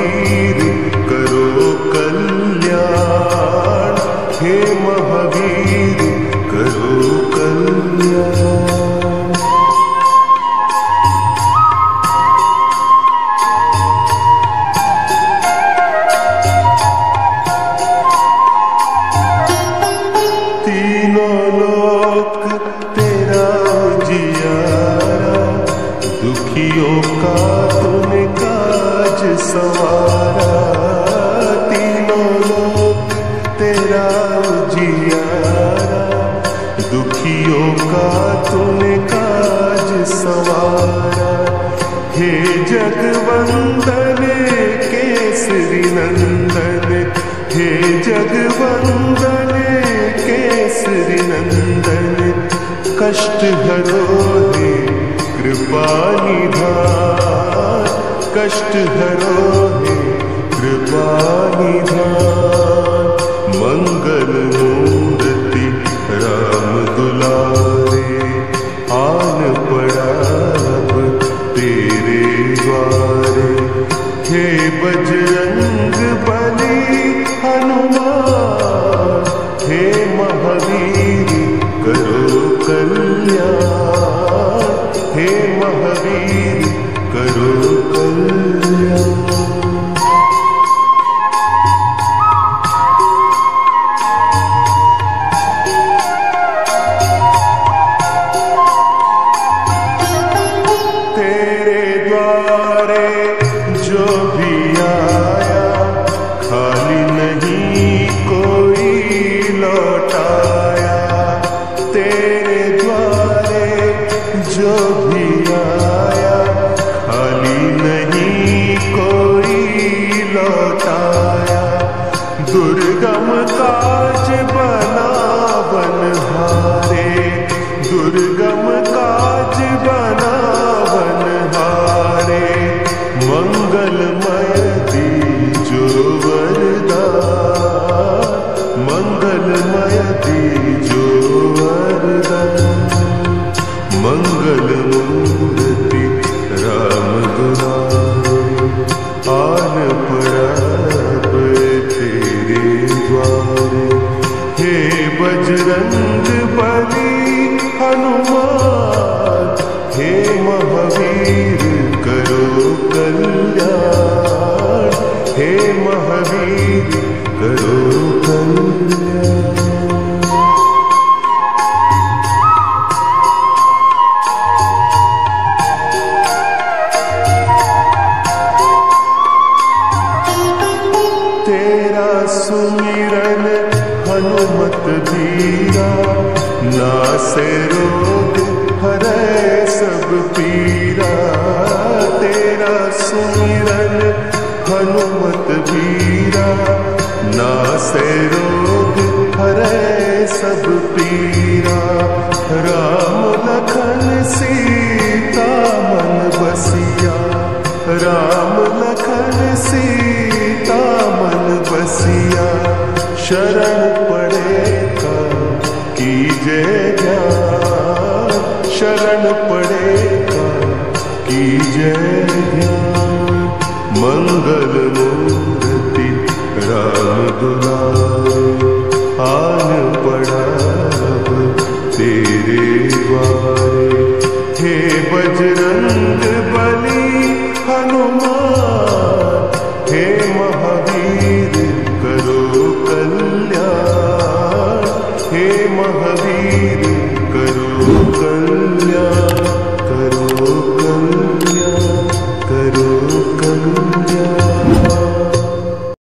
महावीर करो कल्याण, हे महावीर करो कल्याण। तीनों लोक तेरा जियारा, दुखियों का तूने काज संवारा। तीनों लोक तेरा जियारा, दुखियों का तूने काज संवारा। हे जगवंदन केसरी नंदन, हे जगवंदन केसरी नंदन, कष्ट हरो हे कृपा निधान, कष्ट हरो हे कृपा निधान। मंगल मूर्ति राम दुलारे, आन पड़ा अब तेरे द्वारे। हे बजरंग बली हनुमान, हे महावीर करो कल्याण, हे महावीर करो कल्याण। तेरे द्वारे जो भी आया, खाली नहीं कोई लौटाया। तेरे द्वारे जो भी आया, खाली नहीं कोई लौटाया। दुर्गम काज बनावनहारे, दुर्गम काज बनावनहारे। मंगलमय दीजो वरदान, मंगलमय दीजो वरदान। मंगल मूर्ति राम दुलारे, आन पड़ा अब तेरे द्वारे। हे बजरंग बली हनुमान, हे महावीर करो कल्याण, हे महावीर करो कल्याण। तेरा सुमिरन हनुमत धीरा, नासे रोग हरै सब पीरा। तेरा सुमिरन हनुमत धीरा, नासे रोग हरै सब पीरा। राम लखन सीता मन बसिया, राम लखन सीता मन बसिया। शरण पड़े का कीजे ध्यान, शरण पड़े का कीजे ध्यान। मंगल मूर्ति राम दुलारे, आन पड़ा अब तेरे द्वारे। हे बजरंग बली हनुमान, हे महावीर करो कल्याण, हे महावीर